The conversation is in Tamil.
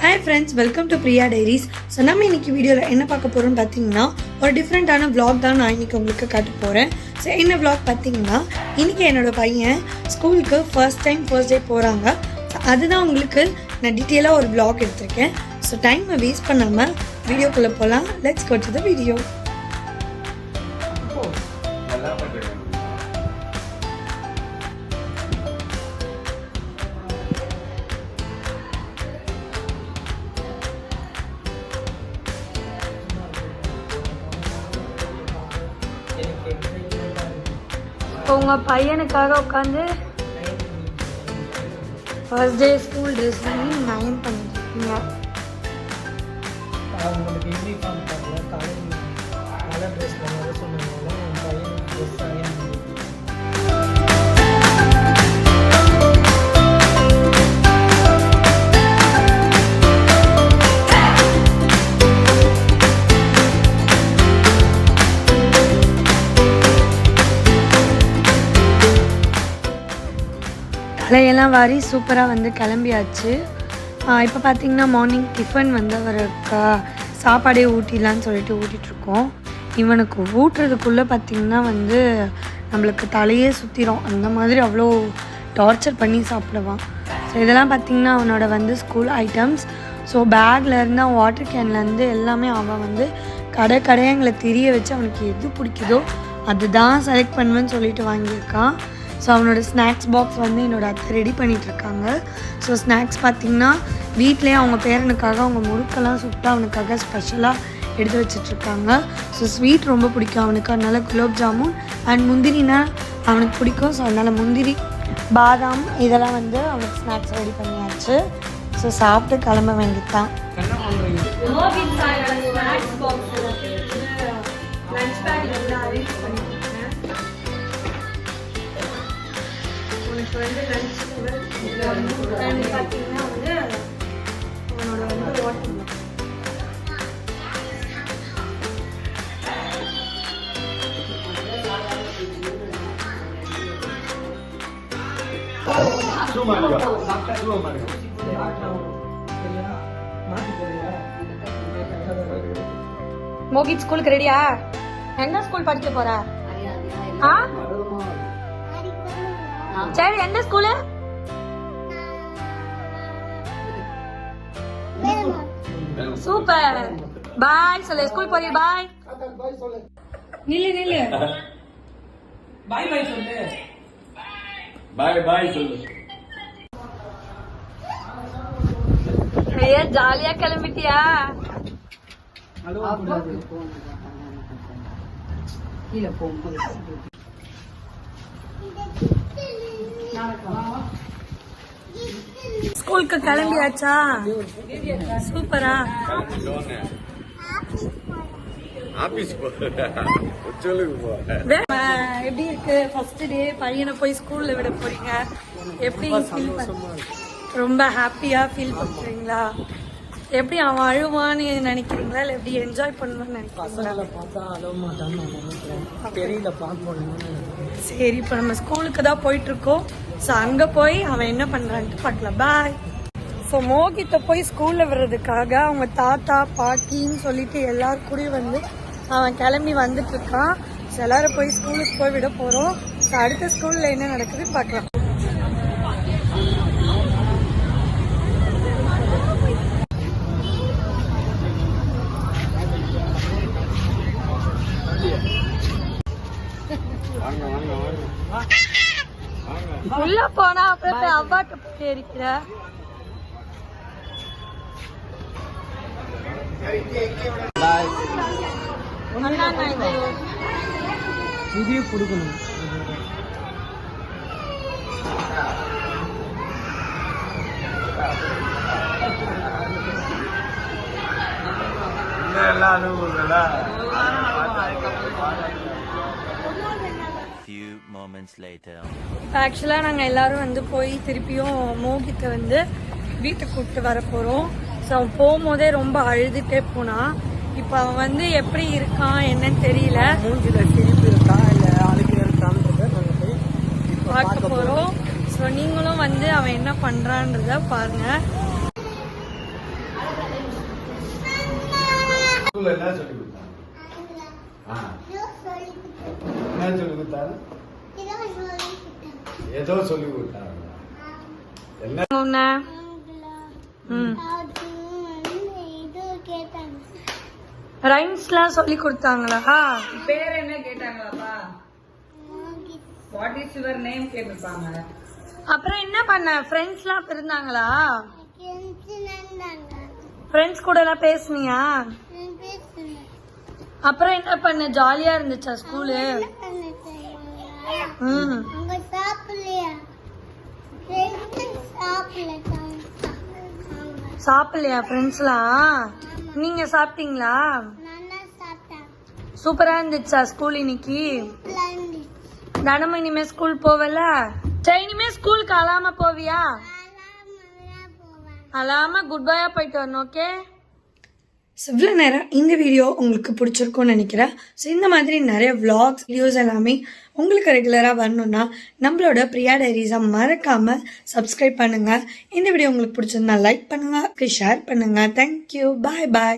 Hi friends, welcome to Priya Diaries. So நம்ம இன்னைக்கு வீடியோல என்ன பார்க்க போறோம்னு பாத்தீங்கன்னா ஒரு டிஃபரண்டான vlog தான் நான் இன்னைக்கு உங்களுக்கு காட்ட போறேன். So என்ன vlog பாத்தீங்கன்னா இன்னைக்கு என்னோட பையன் ஸ்கூலுக்கு first day போறாங்க. So அதுதான் உங்களுக்கு நான் டீடைலா ஒரு vlog எடுத்துர்க்கேன். So டைம் வேஸ்ட் பண்ணாம வீடியோக்குள்ள போலாம். Let's go to the video. உங்க பையனுக்காக உட்காந்து ஃபர்ஸ்ட் டே ஸ்கூல் ட்ரெஸ் பண்ணி நயன் பண்ணிருக்கீங்க. அவங்களுக்கு யூனிஃபார்ம் பண்ணல, கலர் ட்ரெஸ் பண்ணாத சொன்னதுனால என் பையனுக்கு ட்ரெஸ் அயன் பண்ணி தலையெல்லாம் வாரி சூப்பராக வந்து கிளம்பியாச்சு. இப்போ பார்த்தீங்கன்னா மார்னிங் டிஃபன் வந்து அவருக்கு சாப்பாடே ஊட்டிடலான்னு சொல்லிட்டு ஊட்டிகிட்ருக்கோம். இவனுக்கு ஊட்டுறதுக்குள்ளே பார்த்திங்கன்னா வந்து நம்மளுக்கு தலையே சுற்றிடும், அந்த மாதிரி அவ்வளோ டார்ச்சர் பண்ணி சாப்பிடுவான். ஸோ இதெல்லாம் பார்த்திங்கன்னா அவனோட வந்து ஸ்கூல் ஐட்டம்ஸ். ஸோ பேக்லேருந்து அவன் வாட்டர் கேன்லேருந்து எல்லாமே அவன் வந்து கடையாக எங்களை தெரிய வச்சு அவனுக்கு எது பிடிக்குதோ அதுதான் செலக்ட் பண்ணுவேன்னு சொல்லிட்டு வாங்கியிருக்கான். ஸோ அவனோட ஸ்நாக்ஸ் பாக்ஸ் வந்து என்னோடய அத்தை ரெடி பண்ணிகிட்ருக்காங்க. ஸோ ஸ்நாக்ஸ் பார்த்திங்கன்னா வீட்லேயே அவங்க பேரனுக்காக அவங்க முறுக்கெல்லாம் சுட்டு அவனுக்காக ஸ்பெஷலாக எடுத்து வச்சிட்ருக்காங்க. ஸோ ஸ்வீட் ரொம்ப பிடிக்கும் அவனுக்கு, அதனால் குலோப் ஜாமுன் அண்ட் முந்திரினா அவனுக்கு பிடிக்கும். ஸோ அதனால் முந்திரி பாதாம் இதெல்லாம் வந்து அவனுக்கு ஸ்நாக்ஸ் ரெடி பண்ணியாச்சு. ஸோ சாப்பிட்டு கிளம்ப வேண்டியதான். உனக்கு வந்து லஞ்ச் பார்த்தீங்கன்னா வந்து அவனோட வந்து வாட்டர் மோகித் ஸ்கூலுக்கு ரெடியா? எந்த ஸ்கூல் படிக்க போற? சரி, எந்த ஸ்கூலு? சூப்பர். பாய் சொல்லு. ஸ்கூல் போறீ? பாய். நில்லு. பாய் பாய் சொல்லு. பாய் சொல்லு. ஐயா ஜாலியா கிளம்பிட்டியா? கீழே போகும்போது ஸ்கூலுக்கு கிளம்பியாச்சா? சூப்பரா. எப்படி இருக்கு ஃபர்ஸ்ட் டே? பையனை போய் ஸ்கூல்ல விட போறீங்க, எப்படி ஃபீல் பண்ண? ரொம்ப ஹாப்பியா ஃபீல் பண்றீங்களா? எப்படி அவன் அழுவான்னு நினைக்கிறீங்களா, இல்லை எப்படி என்ஜாய் பண்ணுவான்னு நினைக்கிறீங்களா? சரி, இப்போ நம்ம ஸ்கூலுக்கு தான் போயிட்டு இருக்கோம். ஸோ அங்கே போய் அவன் என்ன பண்ணுறான்ட்டு பார்க்கலாம். பாய். ஸோ மோகித்தை போய் ஸ்கூலில் விடுறதுக்காக அவங்க தாத்தா பாட்டின்னு சொல்லிட்டு எல்லாரும் கூட வந்து அவன் கிளம்பி வந்துட்டு இருக்கான். ஸோ எல்லாரும் போய் ஸ்கூலுக்கு போய் விட போகிறோம். ஸோ அடுத்த ஸ்கூலில் என்ன நடக்குதுன்னு பார்க்கலாம். உள்ள போனா அப்புறம் அவ்வாட்ட போய் இருக்கிற இது கொடுக்கணும். ஆக்சுவலா நாங்க எல்லாரும் வந்து போய் திருப்பியும் மோகித்தை வந்து வீட்டுக்கு கூப்பிட்டு வர போறோம். ஸோ அவன் போகும்போதே ரொம்ப அழுதுட்டே போனா. இப்போ அவன் வந்து எப்படி இருக்கான் என்னன்னு தெரியல. மூஞ்சில சிரிப்பு இருக்கா இல்லை அழுகை இருக்கான்றத நாங்கள் போய் பார்க்க போறோம். ஸோ நீங்களும் வந்து அவன் என்ன பண்றான்றத பாருங்க. ஸ்கூல்ல என்ன சொல்லி கொடுத்தாங்க? என்ன சொல்லி கொடுத்தாங்க? ஏதோ சொல்லி கொடுத்தாங்க. என்ன? ரைம்ஸ்லாம் சொல்லி கொடுத்தாங்களா? பேர் என்ன கேட்டாங்களாப்பா? வாட் இஸ் யுவர் நேம் கேட்டிருப்பாங்க. அப்புறம் என்ன பண்ண? ஃப்ரெண்ட்ஸ்லாம் இருந்தாங்களா? ஃப்ரெண்ட்ஸ் கூட எல்லாம் பேசுனியா? அப்புறம் என்ன பண்ண? ஜாலியா இருந்துச்சா ஸ்கூலு? சாப்பிடலையா ஃப்ரெண்ட்ஸ்லாம்? நீங்க சாப்பிட்டீங்களா? சூப்பரா இருந்துச்சா ஸ்கூல் இன்னைக்கு? தினமும் இனிமே ஸ்கூல் போவல? சரி, இனிமே ஸ்கூலுக்கு அழாம போவியா? அழாம குட் பையா போயிட்டு வரணும். ஓகே. இவ்வளோ நேரம் இந்த வீடியோ உங்களுக்கு பிடிச்சிருக்கும்னு நினைக்கிறேன். ஸோ இந்த மாதிரி நிறைய vlogs வீடியோஸ் எல்லாமே உங்களுக்கு ரெகுலராக வரணும்னா நம்மளோட பிரியா டைரிஸை மறக்காமல் சப்ஸ்கிரைப் பண்ணுங்கள். இந்த வீடியோ உங்களுக்கு பிடிச்சிருந்தா லைக் பண்ணுங்கள், ஷேர் பண்ணுங்கள். தேங்க்யூ. பாய் பாய்.